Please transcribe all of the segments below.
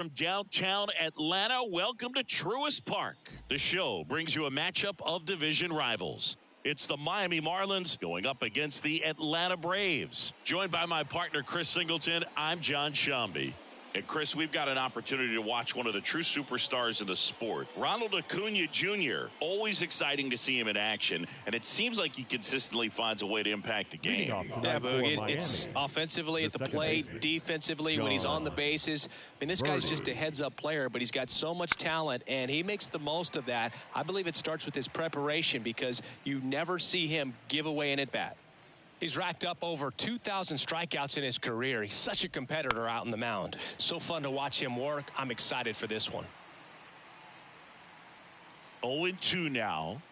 From downtown Atlanta, welcome to Truist Park. The show brings you a matchup of division rivals. It's the Miami Marlins going up against the Atlanta Braves. Joined by my partner, Chris Singleton, I'm John Shambi. And Chris, we've got an opportunity to watch one of the true superstars in the sport. Ronald Acuna Jr., always exciting to see him in action, and it seems like he consistently finds a way to impact the game. Yeah, Boog, it's offensively at the plate, defensively when he's on the bases. I mean, this guy's just a heads-up player, but he's got so much talent, and he makes the most of that. I believe it starts with his preparation because you never see him give away an at-bat. He's racked up over 2,000 strikeouts in his career. He's such a competitor out on the mound. So fun to watch him work. I'm excited for this one. 0-2 now.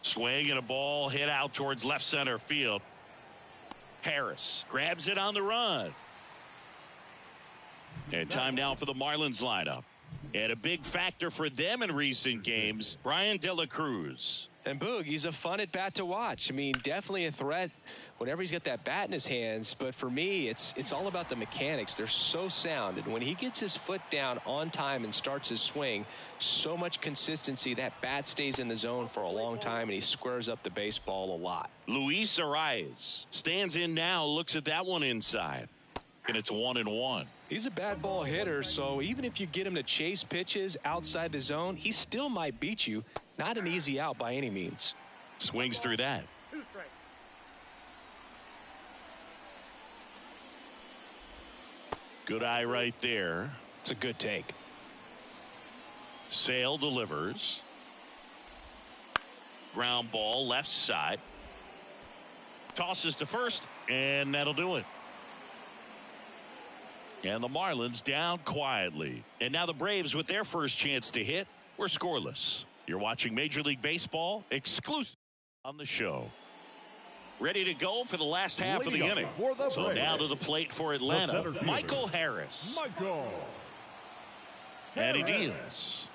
Swing and a ball hit out towards left center field. Harris grabs it on the run. And time now for the Marlins lineup. And a big factor for them in recent games, Bryan De La Cruz. And Boog, he's a fun at bat to watch. I mean, definitely a threat whenever he's got that bat in his hands. But for me, it's all about the mechanics. They're so sound. And when he gets his foot down on time and starts his swing, so much consistency, that bat stays in the zone for a long time, and he squares up the baseball a lot. Luis Arraez stands in now, looks at that one inside. And it's 1-1. He's a bad ball hitter, so even if you get him to chase pitches outside the zone, he still might beat you. Not an easy out by any means. Swings through that. Good eye right there. It's a good take. Sale delivers. Ground ball left side. Tosses to first, and that'll do it. And the Marlins down quietly. And now the Braves, with their first chance to hit, were scoreless. You're watching Major League Baseball exclusive on the show. Ready to go for the last half of the inning. So now to the plate for Atlanta, Michael Harris. And he deals.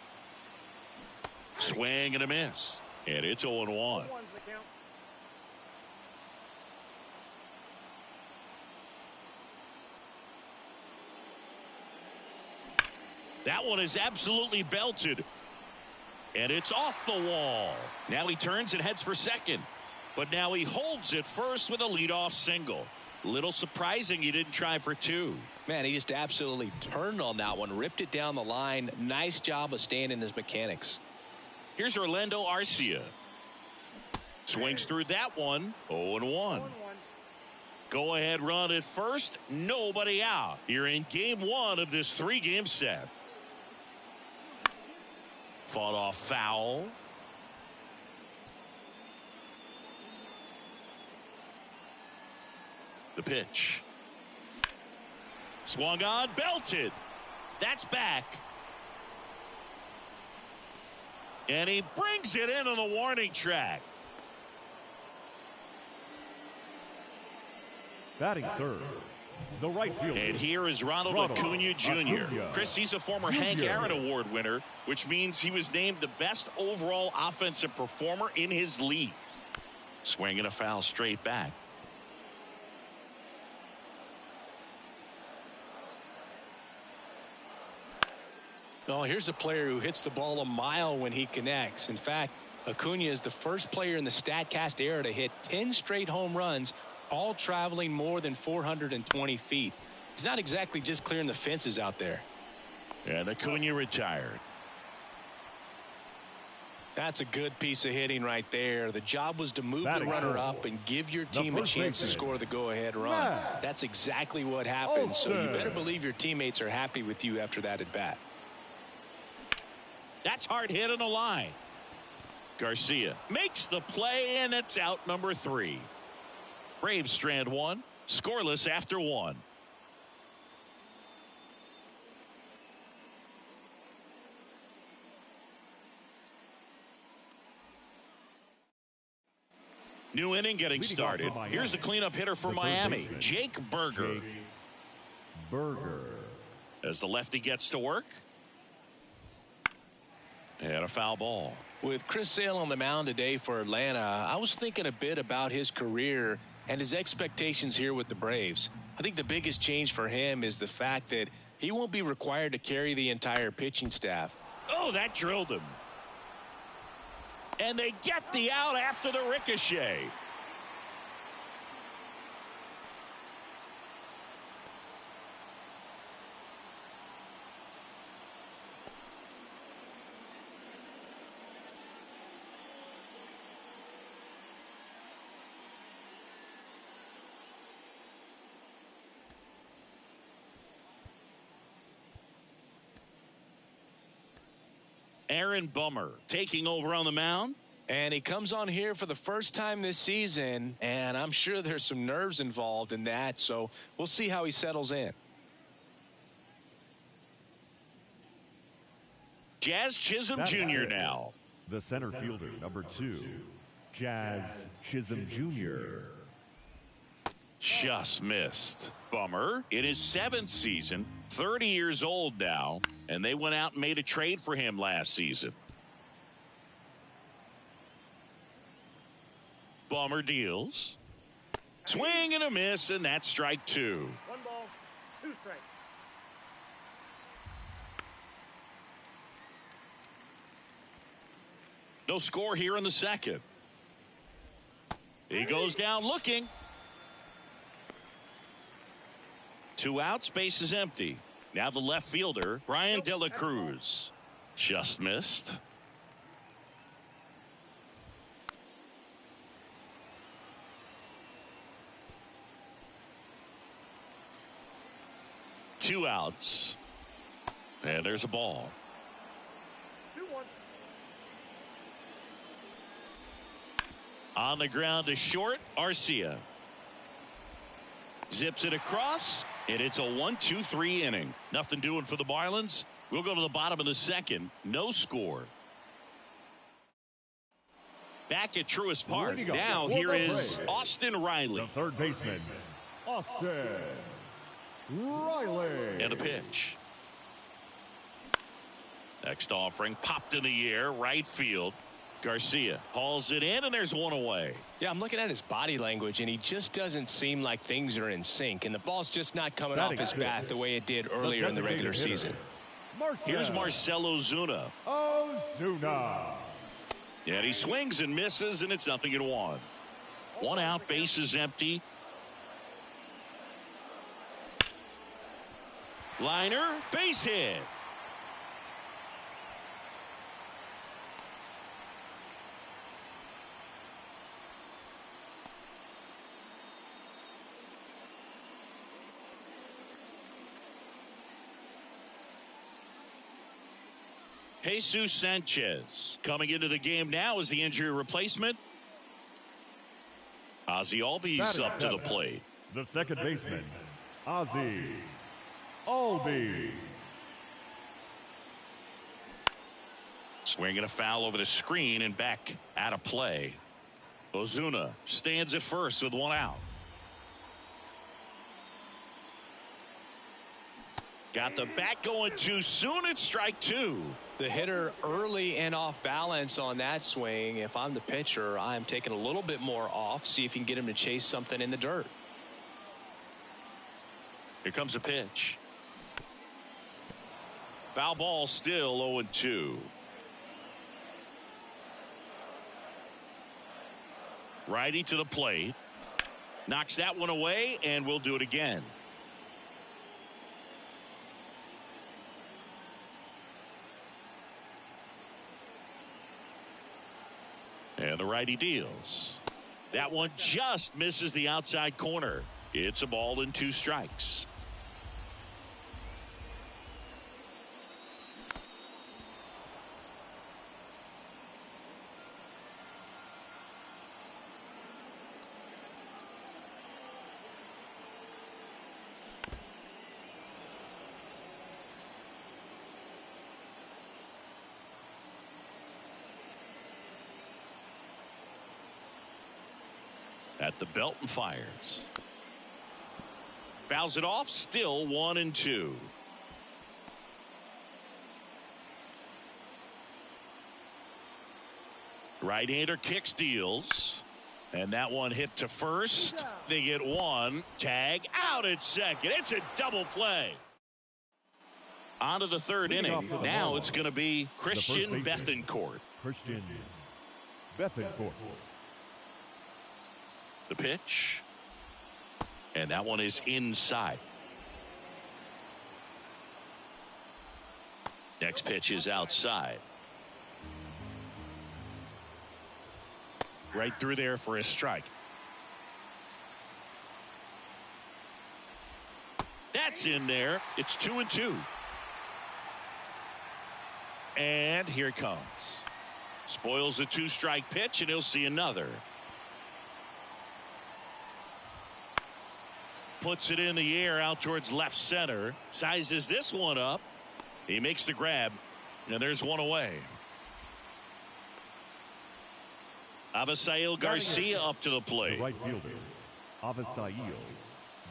Swing and a miss. And it's 0-1. That one is absolutely belted. And it's off the wall. Now he turns and heads for second. But now he holds it first with a leadoff single. Little surprising he didn't try for two. Man, he just absolutely turned on that one. Ripped it down the line. Nice job of staying in his mechanics. Here's Orlando Arcia. Swings through that one. 0-1. Go ahead run at first. Nobody out. You're in game one of this three-game set. Fought off foul. The pitch. Swung on, belted. That's back. And he brings it in on the warning track. Batting third, the right fielder. And here is Ronald Acuna Jr. Chris, he's a former Hank Aaron Award winner, which means he was named the best overall offensive performer in his league. Swinging a foul straight back. Oh, here's a player who hits the ball a mile when he connects. In fact, Acuna is the first player in the StatCast era to hit 10 straight home runs, all traveling more than 420 feet. He's not exactly just clearing the fences out there. And Acuna retired. That's a good piece of hitting right there. The job was to move the runner up and give your team a chance to score the go-ahead run. That's exactly what happened. So you better believe your teammates are happy with you after that at bat. That's hard hit on the line. Garcia makes the play, and it's out number 3. Braves strand one, scoreless after one. New inning getting started. Here's the cleanup hitter for Miami, Jake Burger. As the lefty gets to work. And a foul ball. With Chris Sale on the mound today for Atlanta, I was thinking a bit about his career and his expectations here with the Braves. I think the biggest change for him is the fact that he won't be required to carry the entire pitching staff. Oh, that drilled him. And they get the out after the ricochet. Aaron Bummer taking over on the mound. And he comes on here for the first time this season, and I'm sure there's some nerves involved in that, so we'll see how he settles in. Jazz Chisholm Jr. now. The center fielder, number 2, Jazz Chisholm Jr. Just missed. Bummer in his 7th season, 30 years old now, and they went out and made a trade for him last season. Bummer deals. Swing and a miss, and that's strike 2. 1 ball, 2 strikes. No score here in the 2nd. He goes down looking. 2 outs, base is empty. Now the left fielder, Brian De La Cruz. Just missed. Two outs. And there's a ball. 2-1. On the ground to short, Arcia. Zips it across, and it's a 1-2-3 inning. Nothing doing for the Marlins. We'll go to the bottom of the 2nd. No score. Back at Truist Park. Now here is Austin Riley. The third baseman, Austin Riley. And a pitch. Next offering popped in the air, right field. Garcia hauls it in, and there's one away. Yeah, I'm looking at his body language, and he just doesn't seem like things are in sync, and the ball's just not coming off his bat the way it did earlier in the regular season. Here's Marcell Ozuna. And he swings and misses, and it's 0-1. 1 out, base is empty. Liner, base hit. Jesus Sanchez coming into the game now as the injury replacement. Ozzie Albies up to the plate. The second baseman, Ozzie Albies. Swinging a foul over the screen and back out of play. Ozuna stands at first with 1 out. Got the bat going too soon. It's strike 2. The hitter early and off balance on that swing. If I'm the pitcher, I'm taking a little bit more off. See if you can get him to chase something in the dirt. Here comes a pitch. Foul ball, still 0-2. Righty to the plate. Knocks that one away, and we'll do it again. And the righty deals. That one just misses the outside corner. It's a ball and 2 strikes. At the belt and fires. Fouls it off, still 1-2. Right-hander kicks, deals. And that one hit to first. They get 1. Tag out at second. It's a double play. On to the third inning. Now it's going to be Christian Bethancourt. Christian Bethancourt. The pitch. And that one is inside. Next pitch is outside. Right through there for a strike. That's in there. It's 2-2. And here it comes. Spoils the 2-strike pitch, and he'll see another. Puts it in the air out towards left center. Sizes this one up. He makes the grab, and there's one away. Avisail Garcia up to the plate. The right fielder, Avisail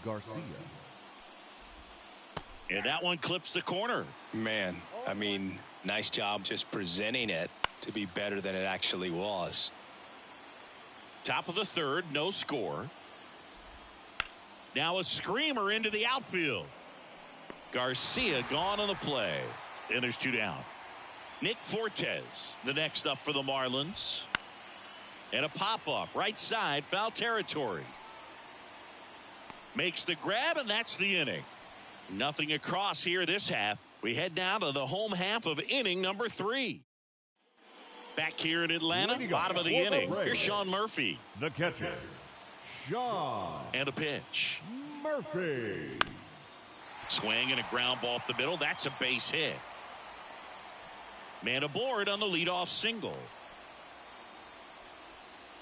Garcia. And that one clips the corner. Man, I mean, nice job just presenting it to be better than it actually was. Top of the third, no score. Now a screamer into the outfield. Garcia gone on the play. And there's 2 down. Nick Fortes, the next up for the Marlins. And a pop-up, right side, foul territory. Makes the grab, and that's the inning. Nothing across here this half. We head now to the home half of inning number 3. Back here in Atlanta, bottom of the inning. Here's Sean Murphy. The catcher, Sean. And a pitch. Murphy. Swing and a ground ball up the middle. That's a base hit. Man aboard on the leadoff single.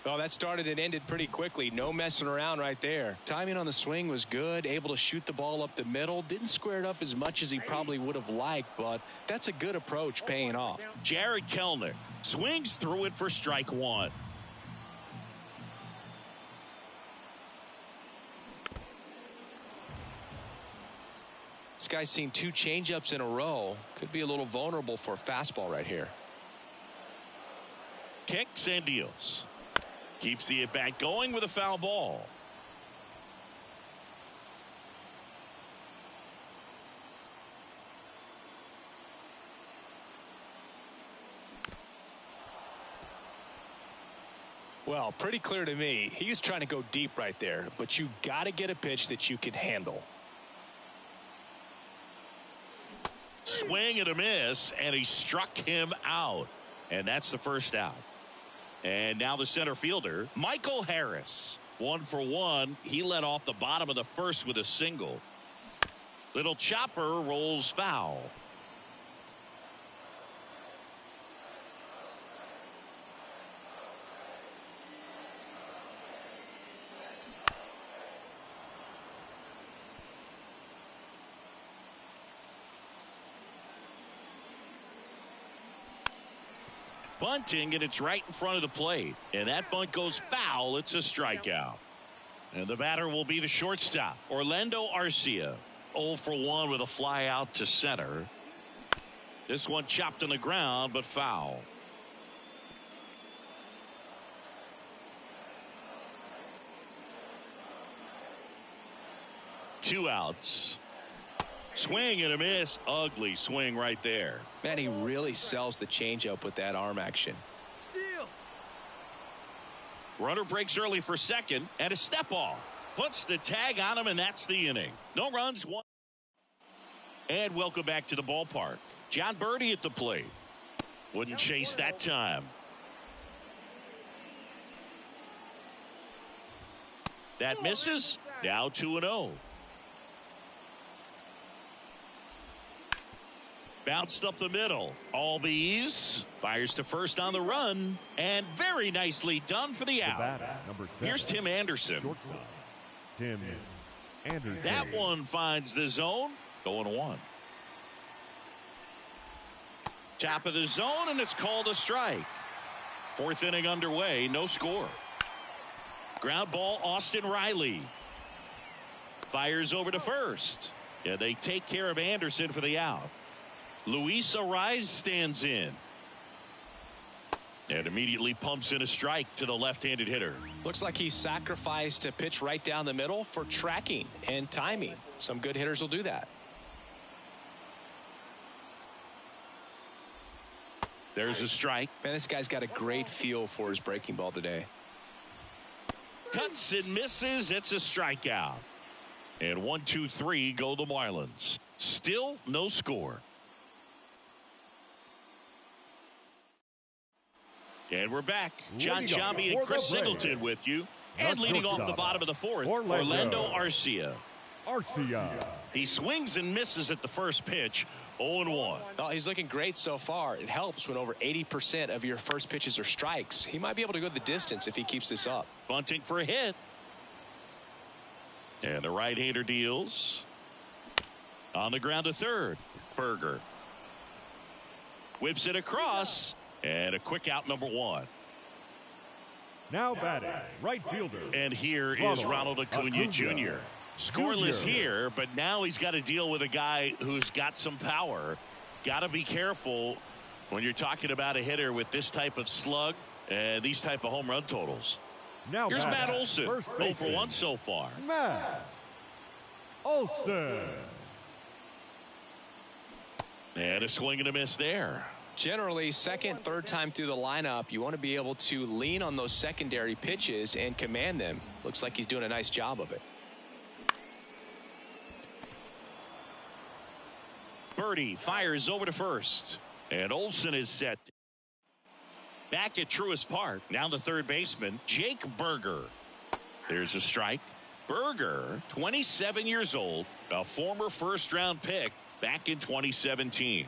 Oh, that started and ended pretty quickly. No messing around right there. Timing on the swing was good. Able to shoot the ball up the middle. Didn't square it up as much as he probably would have liked, but that's a good approach paying off. Jared Kelenic swings through it for strike 1. This guy's seen 2 changeups in a row. Could be a little vulnerable for a fastball right here. Kicks and deals. Keeps the at-bat going with a foul ball. Well, pretty clear to me. He was trying to go deep right there, but you got to get a pitch that you can handle. Swing and a miss, and he struck him out. And that's the first out. And now the center fielder, Michael Harris. 1 for 1. He led off the bottom of the first with a single. Little chopper rolls foul. Bunting, and it's right in front of the plate. And that bunt goes foul. It's a strikeout. And the batter will be the shortstop, Orlando Arcia. 0 for 1 with a fly out to center. This one chopped on the ground, but foul. Two outs. Swing and a miss. Ugly swing right there. Man, he really sells the changeup with that arm action. Steal. Runner breaks early for second, and a step off. Puts the tag on him, and that's the inning. No runs, 1. And welcome back to the ballpark. John Birdie at the plate. Wouldn't chase that time. That misses. Now 2-0. Bounced up the middle. Albies fires to first on the run, and very nicely done for the out. Number 7. Here's Tim Anderson. Shortstop, Tim Anderson. That one finds the zone. Going 1. Top of the zone, and it's called a strike. 4th inning underway. No score. Ground ball, Austin Riley. Fires over to first. Yeah, they take care of Anderson for the out. Luis Arraez stands in. And immediately pumps in a strike to the left-handed hitter. Looks like he sacrificed a pitch right down the middle for tracking and timing. Some good hitters will do that. There's a strike. Man, this guy's got a great feel for his breaking ball today. Cuts and misses. It's a strikeout. And 1, 2, 3 go the Marlins. Still no score. And we're back. John Sciambi and Chris Singleton with you. And leading off the bottom of the fourth, Orlando Arcia. He swings and misses at the first pitch. 0-1. Oh, he's looking great so far. It helps when over 80% of your first pitches are strikes. He might be able to go the distance if he keeps this up. Bunting for a hit. And the right-hander deals. On the ground to third. Berger. Whips it across. And a quick out, number 1. Now batting, right fielder. And here is Ronald Acuna Jr. Scoreless here, but now he's got to deal with a guy who's got some power. Got to be careful when you're talking about a hitter with this type of slug and these type of home run totals. Now here's Matt Olson. 0 for 1 so far. Matt Olson. And a swing and a miss there. Generally, second, third time through the lineup, you want to be able to lean on those secondary pitches and command them. Looks like he's doing a nice job of it. Birdie fires over to first. And Olson is set. Back at Truist Park. Now the third baseman, Jake Burger. There's a strike. Burger, 27 years old, a former first-round pick back in 2017.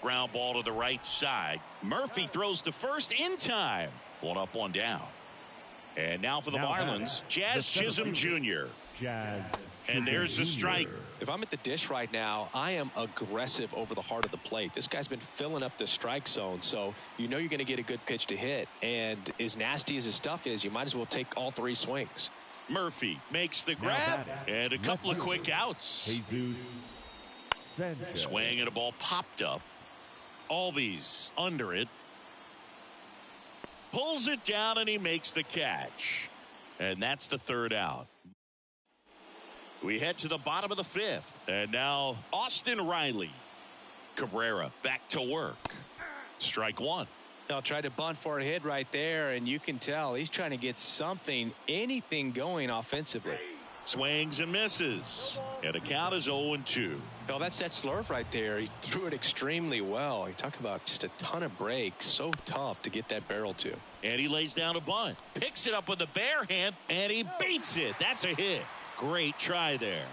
Ground ball to the right side. Murphy throws to first in time. 1 up, 1 down. And now for the Marlins, Jazz Chisholm Jr. And there's the strike. If I'm at the dish right now, I am aggressive over the heart of the plate. This guy's been filling up the strike zone, so you know you're going to get a good pitch to hit. And as nasty as his stuff is, you might as well take all 3 swings. Murphy makes the grab and a couple of quick outs. Swing and a ball popped up. Albies under it. Pulls it down and he makes the catch. And that's the third out. We head to the bottom of the 5th. And now Austin Riley. Cabrera back to work. Strike 1. They'll try to bunt for a hit right there, and you can tell he's trying to get anything going offensively. Swings and misses. And the count is 0-2. Well, that's that slurve right there. He threw it extremely well. You talk about just a ton of breaks. So tough to get that barrel to. And he lays down a bunt. Picks it up with the bare hand, and he beats it. That's a hit. Great try there.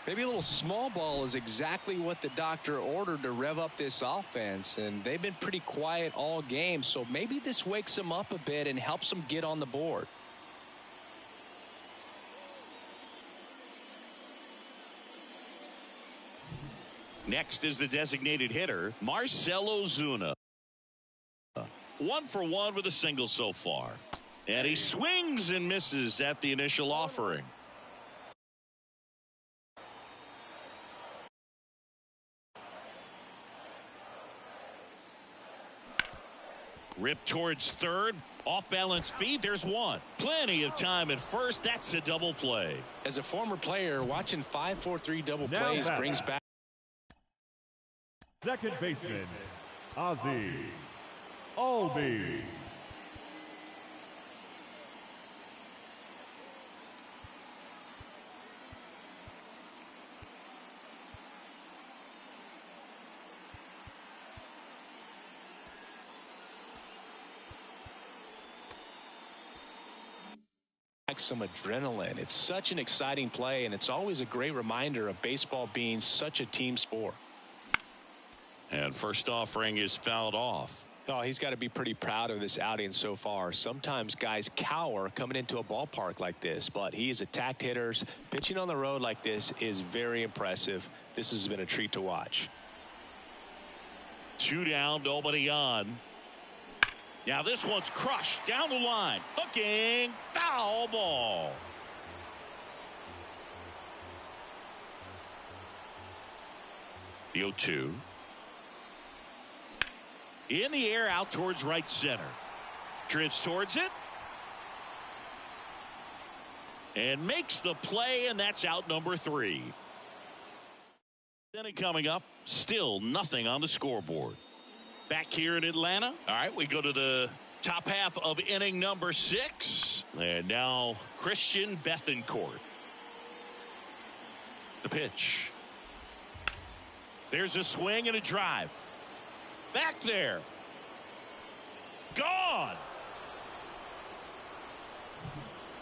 Maybe a little small ball is exactly what the doctor ordered to rev up this offense, and they've been pretty quiet all game, so maybe this wakes them up a bit and helps them get on the board. Next is the designated hitter, Marcell Ozuna. 1 for 1 with a single so far. And he swings and misses at the initial offering. Rip towards third. Off balance feed. There's 1. Plenty of time at first. That's a double play. As a former player, watching 5-4-3 double plays brings back. Second baseman, Ozzie Albies. Some adrenaline. It's such an exciting play, and it's always a great reminder of baseball being such a team sport. And first offering is fouled off. Oh, he's got to be pretty proud of this outing so far. Sometimes guys cower coming into a ballpark like this, but he has attacked hitters. Pitching on the road like this is very impressive. This has been a treat to watch. 2 down, nobody on. Now this one's crushed down the line. Hooking, foul ball. The 0-2. In the air out towards right center. Drifts towards it. And makes the play, and that's out number 3. Inning coming up, still nothing on the scoreboard. Back here in Atlanta. All right, we go to the top half of inning number 6. And now Christian Bethancourt. The pitch. There's a swing and a drive. Back there. Gone.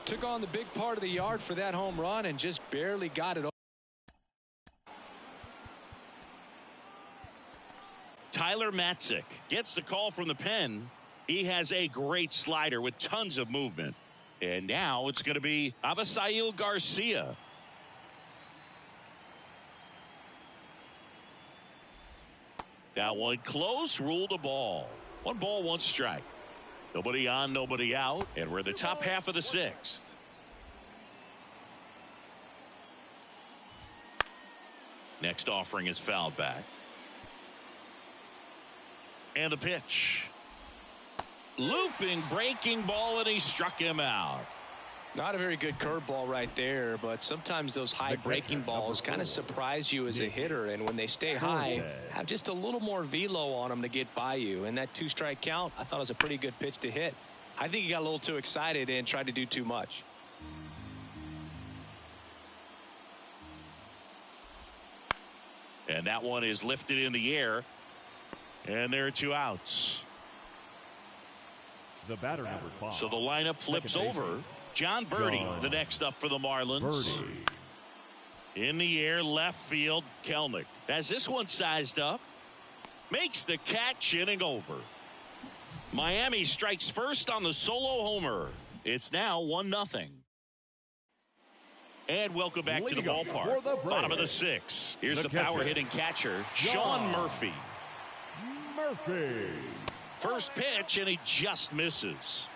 Took on the big part of the yard for that home run and just barely got it over. Tyler Matzik gets the call from the pen. He has a great slider with tons of movement. And now it's going to be Avisail Garcia. That one close, ruled a ball. 1 ball, 1 strike. Nobody on, nobody out. And we're in the top half of the 6th. Next offering is fouled back. And the pitch. Looping, breaking ball, and he struck him out. Not a very good curveball right there, but sometimes those high breaking balls kind of surprise you as a hitter, and when they stay high, have just a little more velo on them to get by you. And that 2-strike count, I thought was a pretty good pitch to hit. I think he got a little too excited and tried to do too much. And that one is lifted in the air. And there are 2 outs. The batter, number 5. So the lineup flips over. John Birdie, the next up for the Marlins. Birdie. In the air, left field, Kelenic. Has this one sized up. Makes the catch, inning over. Miami strikes first on the solo homer. It's now 1-0. And welcome back to the ballpark. Bottom of the 6th. Here's the power hitting catcher, Sean Murphy. First pitch, and he just misses.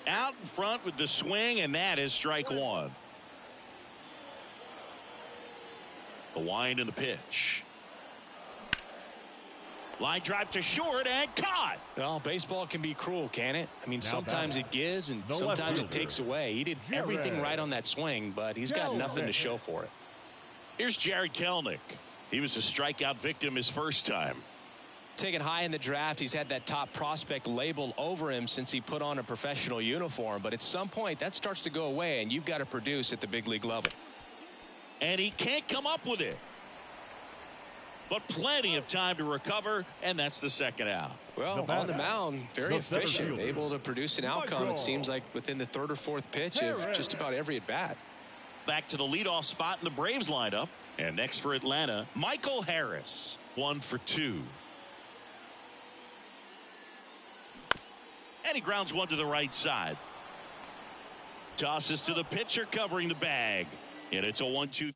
Out in front with the swing, and that is strike 1. The wind and the pitch. Line drive to short and caught. Well, baseball can be cruel, can it? I mean, sometimes it gives and sometimes it takes away. He did everything right on that swing, but he's got nothing to show for it. Here's Jared Kelenic. He was a strikeout victim his first time. Taken high in the draft, he's had that top prospect label over him since he put on a professional uniform. But at some point, that starts to go away, and you've got to produce at the big league level. And he can't come up with it. But plenty of time to recover, and that's the second out. Well, on the mound, very efficient, able to produce an outcome, it seems like, within the 3rd or 4th pitch of just about every at-bat. Back to the leadoff spot in the Braves lineup. And next for Atlanta, Michael Harris. 1 for 2. And he grounds one to the right side. Tosses to the pitcher covering the bag. And it's a 1-2.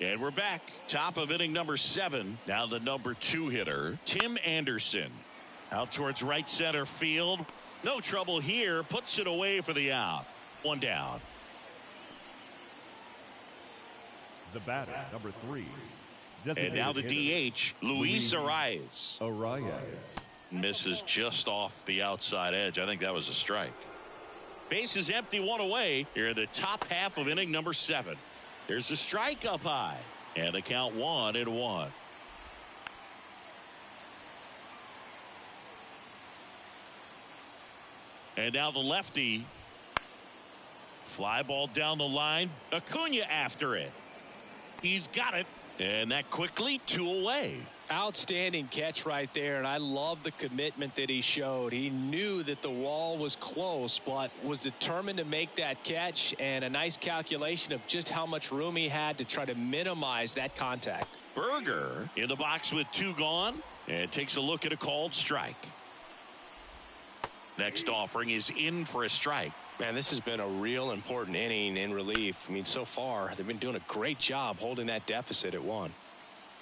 And we're back. Top of inning number 7. Now the number 2 hitter, Tim Anderson. Out towards right center field. No trouble here. Puts it away for the out. 1 down. The batter, number 3. And now the DH, Luis Arraez. Misses just off the outside edge. I think that was a strike. Base is empty, 1 away. Here in the top half of inning number 7. There's a strike up high. And the count 1-1. And now the lefty. Fly ball down the line. Acuna after it. He's got it. And that quickly 2 away. Outstanding catch right there, and I love the commitment that he showed. He knew that the wall was close, but was determined to make that catch, and a nice calculation of just how much room he had to try to minimize that contact. Berger in the box with 2 gone, and takes a look at a called strike. Next offering is in for a strike. Man, this has been a real important inning in relief. I mean, so far, they've been doing a great job holding that deficit at 1.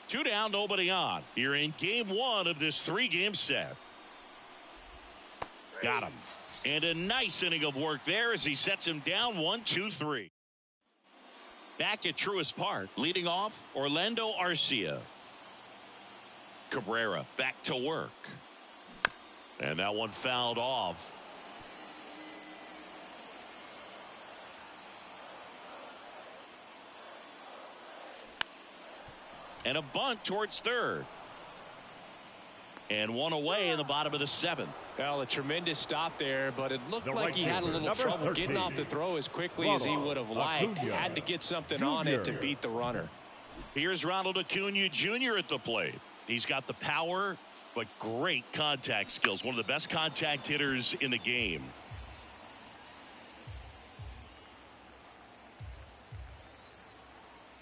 2 down, nobody on. You're in game 1 of this 3-game set. Got him. And a nice inning of work there as he sets him down 1-2-3. Back at Truist Park, leading off Orlando Arcia. Cabrera back to work. And that one fouled off. And a bunt towards third. And one away in the bottom of the 7th. Well, a tremendous stop there, but it looked The like right he had a fielder, little number trouble 13, getting off the throw as quickly as he would have liked. Acuna Had to get something on it to beat the runner. Here's Ronald Acuna Jr. at the plate. He's got the power, but great contact skills. One of the best contact hitters in the game.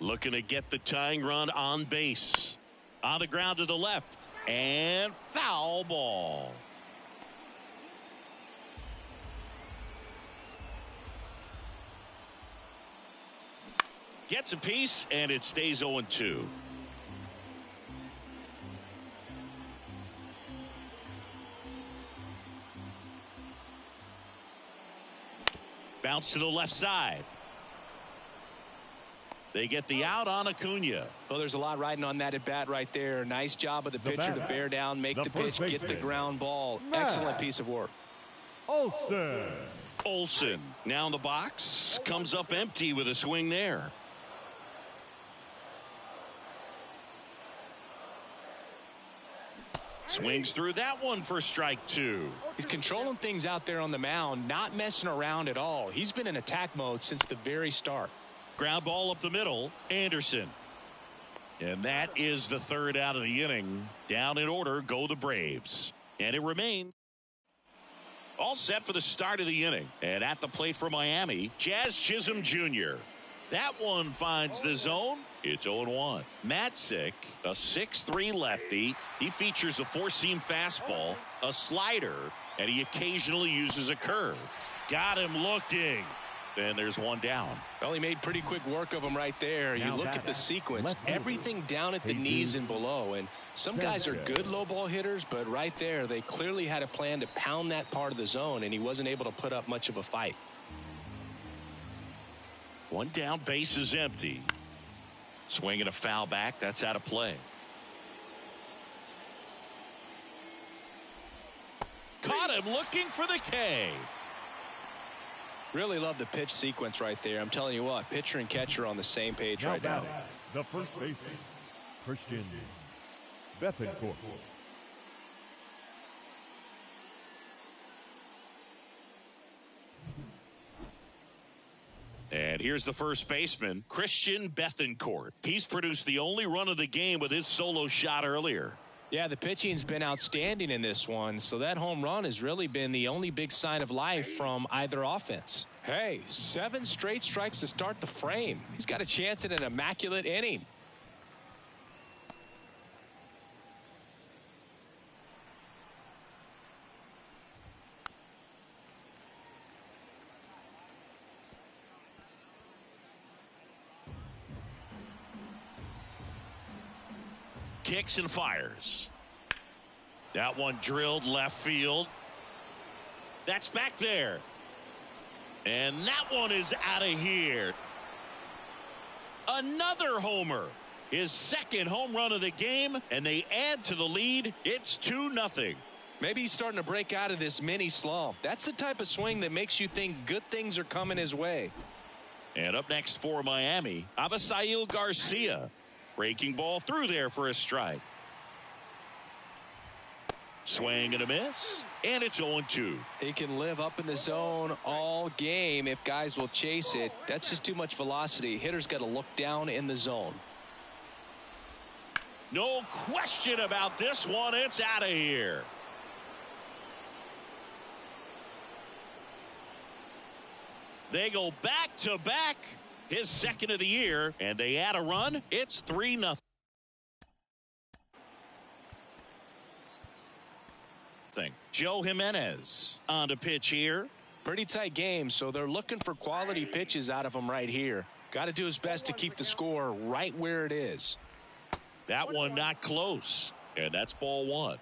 Looking to get the tying run on base. On the ground to the left. And foul ball. Gets a piece, and it stays 0-2. Bounce to the left side. They get the out on Acuna. Well, there's a lot riding on that at bat right there. Nice job of the pitcher to bear down, make the pitch, get the ground ball. Excellent piece of work. Olson Now in the box. Comes up empty with a swing there. Swings through that one for strike 2. He's controlling things out there on the mound, not messing around at all. He's been in attack mode since the very start. Ground ball up the middle. Anderson. And that is the third out of the inning. Down in order go the Braves. And it remains all set for the start of the inning. And at the plate for Miami, Jazz Chisholm Jr. That one finds the zone. It's 0-1. Matzik, a 6'3 lefty. He features a four-seam fastball, a slider, and he occasionally uses a curve. Got him looking. And there's one down. Well, he made pretty quick work of him right there. You look at the sequence, everything down at the knees and below. And some guys are good low ball hitters, but right there, they clearly had a plan to pound that part of the zone, and he wasn't able to put up much of a fight. One down, base is empty. Swinging a foul back. That's out of play. Caught him looking for the K. Really love the pitch sequence right there. I'm telling you what, pitcher and catcher on the same page right now. The first baseman, Christian Bethancourt. And here's the first baseman, Christian Bethancourt. He's produced the only run of the game with his solo shot earlier. Yeah, the pitching's been outstanding in this one, so that home run has really been the only big sign of life from either offense. Hey, 7 straight strikes to start the frame. He's got a chance at an immaculate inning. Kicks and fires. That one drilled left field. That's back there. And that one is out of here. Another homer. His second home run of the game, and they add to the lead. It's 2-0. Maybe he's starting to break out of this mini slump. That's the type of swing that makes you think good things are coming his way. And up next for Miami, Avisail Garcia. Breaking ball through there for a strike. Swing and a miss. And it's 0-2. He can live up in the zone all game if guys will chase it. That's just too much velocity. Hitter's got to look down in the zone. No question about this one. It's out of here. They go back to back. His second of the year, and they add a run. It's 3-0. Joe Jimenez on to pitch here. Pretty tight game, so they're looking for quality pitches out of him right here. Got to do his best to keep the score right where it is. That one not close, and that's ball 1.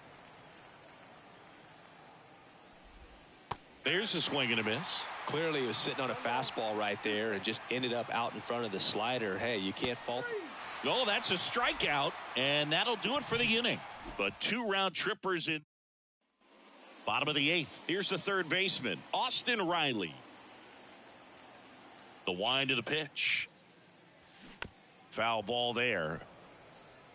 There's a swing and a miss. Clearly he was sitting on a fastball right there and just ended up out in front of the slider. Hey, you can't fault it. No, that's a strikeout, and that'll do it for the inning. But 2 round trippers in bottom of the 8th. Here's the third baseman, Austin Riley. The wind of the pitch. Foul ball there.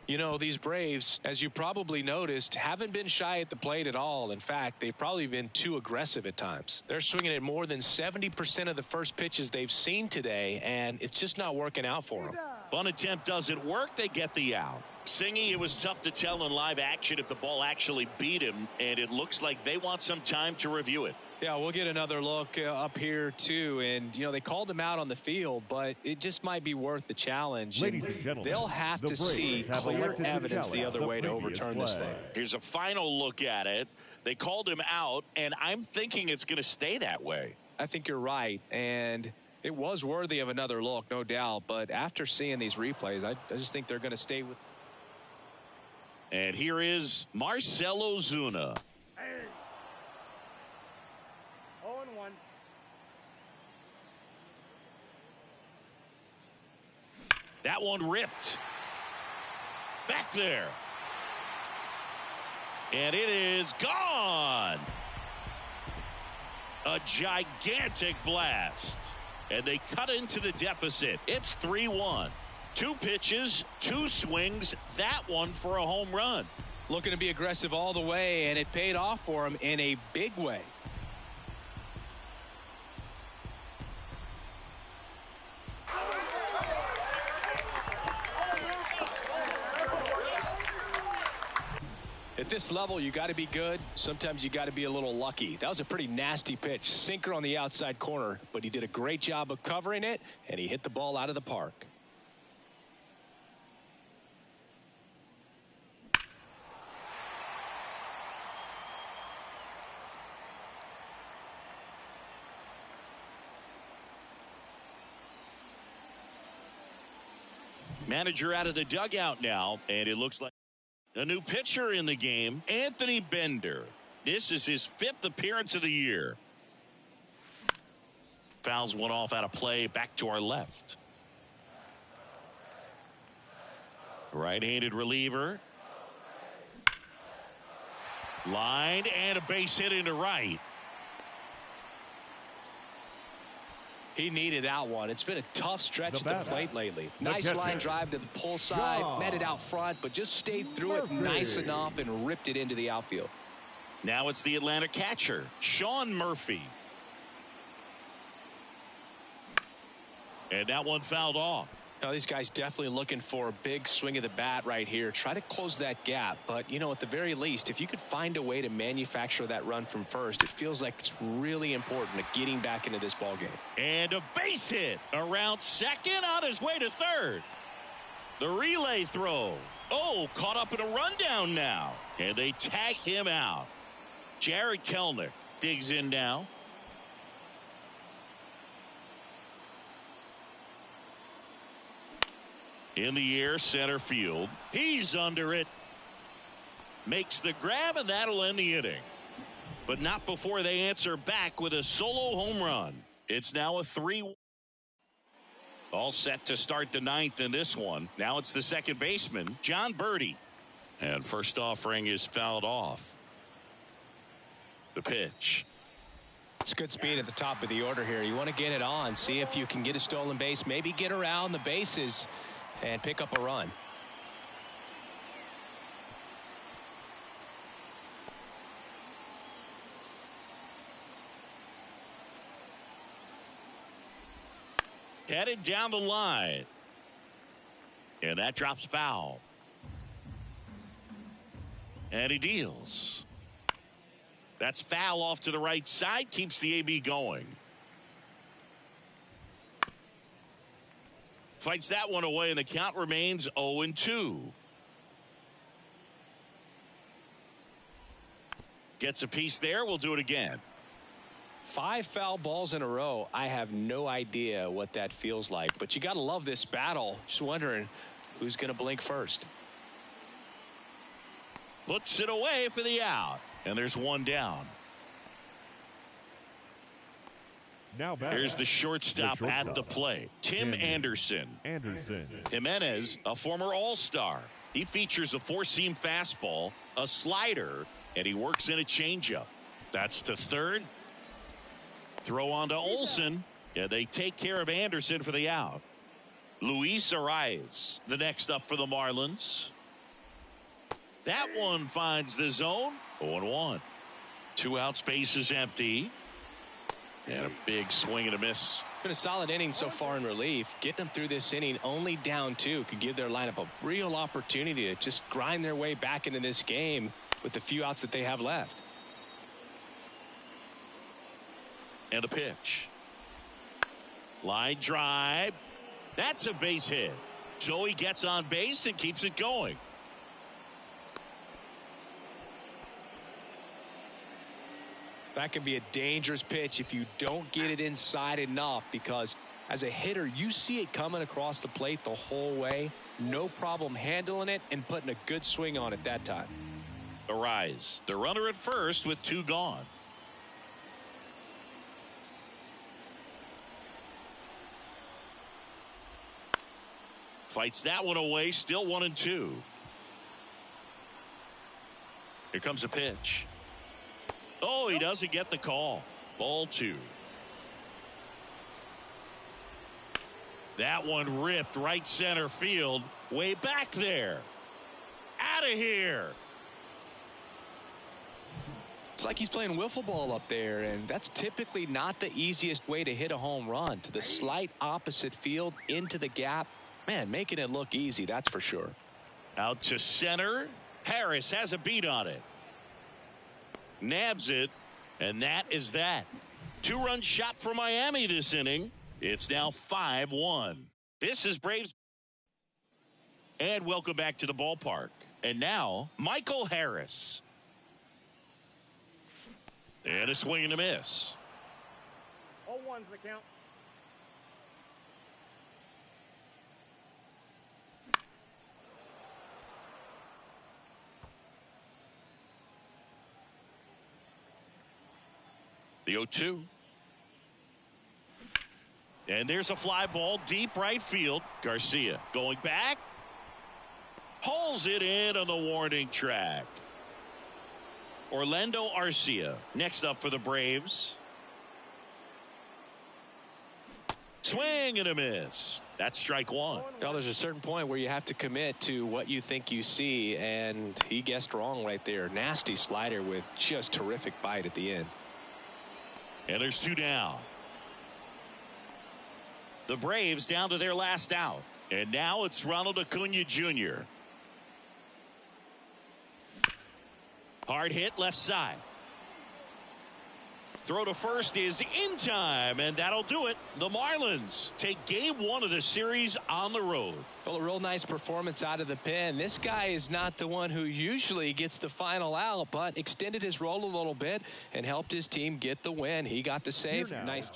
You know, these Braves, as you probably noticed, haven't been shy at the plate at all. In fact, they've probably been too aggressive at times. They're swinging at more than 70% of the first pitches they've seen today, and it's just not working out for them. Bunt attempt doesn't work. They get the out. Singy, it was tough to tell in live action if the ball actually beat him, and it looks like they want some time to review it. Yeah, we'll get another look up here, too. And, you know, they called him out on the field, but it just might be worth the challenge. Ladies and gentlemen, they'll have to see clear evidence the other way to overturn this thing. Here's a final look at it. They called him out, and I'm thinking it's going to stay that way. I think you're right, and it was worthy of another look, no doubt. But after seeing these replays, I just think they're going to stay with. And here is Marcell Ozuna. That one ripped. Back there. And it is gone. A gigantic blast. And they cut into the deficit. It's 3-1. 2 pitches, 2 swings. That one for a home run. Looking to be aggressive all the way, and it paid off for him in a big way. At this level, you got to be good. Sometimes you got to be a little lucky. That was a pretty nasty pitch. Sinker on the outside corner, but he did a great job of covering it, and he hit the ball out of the park. Manager out of the dugout now, and it looks like a new pitcher in the game, Anthony Bender. This is his 5th appearance of the year. Fouls one off out of play, back to our left. Right-handed reliever. Lined and a base hit into right. He needed that one. It's been a tough stretch at the plate lately. Nice line drive to the pull side, met it out front, but just stayed through it nice enough and ripped it into the outfield. Now it's the Atlanta catcher, Sean Murphy. And that one fouled off. Now, these guys definitely looking for a big swing of the bat right here. Try to close that gap. But, you know, at the very least, if you could find a way to manufacture that run from first, it feels like it's really important to getting back into this ballgame. And a base hit around second on his way to third. The relay throw. Oh, caught up in a rundown now. And they tag him out. Jared Kelenic digs in now. In the air, center field. He's under it. Makes the grab, and that'll end the inning. But not before they answer back with a solo home run. It's now a 3-1. All set to start the 9th in this one. Now it's the second baseman, John Birdie. And first offering is fouled off. The pitch. It's good speed at the top of the order here. You want to get it on. See if you can get a stolen base. Maybe get around the bases and pick up a run. Headed down the line. And that drops foul. And he deals. That's foul off to the right side. Keeps the AB going. Fights that one away, and the count remains 0-2. Gets a piece there. We'll do it again. 5 foul balls in a row. I have no idea what that feels like, but you got to love this battle. Just wondering who's going to blink first. Puts it away for the out, and there's one down. Now back. Here's the shortstop at the plate, Tim Anderson. Jimenez, a former All-Star. He features a 4-seam fastball, a slider, and he works in a changeup. That's to third. Throw on to Olsen. Yeah, they take care of Anderson for the out. Luis Arias, the next up for the Marlins. That one finds the zone. 0-1. 2 outs, base is empty. And a big swing and a miss. Been a solid inning so far in relief. Getting them through this inning only down 2 could give their lineup a real opportunity to just grind their way back into this game with the few outs that they have left. And a pitch. Line drive. That's a base hit. So he gets on base and keeps it going. That can be a dangerous pitch if you don't get it inside enough, because as a hitter, you see it coming across the plate the whole way. No problem handling it and putting a good swing on it that time. The rise. The runner at first with 2 gone. Fights that one away. Still 1-2. Here comes a pitch. Oh, he doesn't get the call. Ball 2. That one ripped right center field. Way back there. Out of here. It's like he's playing wiffle ball up there, and that's typically not the easiest way to hit a home run. To the slight opposite field, into the gap. Man, making it look easy, that's for sure. Out to center. Harris has a beat on it. Nabs it, and that is that. 2-run shot for Miami this inning. It's now 5-1. This is Braves. And welcome back to the ballpark. And now, Michael Harris. And a swing and a miss. 0-1's the count. The 0-2. And there's a fly ball deep right field. Garcia going back. Hauls it in on the warning track. Orlando Arcia next up for the Braves. Swing and a miss. That's strike 1. Well, there's a certain point where you have to commit to what you think you see, and he guessed wrong right there. Nasty slider with just terrific bite at the end. And there's 2 down. The Braves down to their last out. And now it's Ronald Acuna Jr. Hard hit left side. Throw to first is in time, and that'll do it. The Marlins take game 1 of the series on the road. Well, a real nice performance out of the pen. This guy is not the one who usually gets the final out, but extended his role a little bit and helped his team get the win. He got the save. Nice.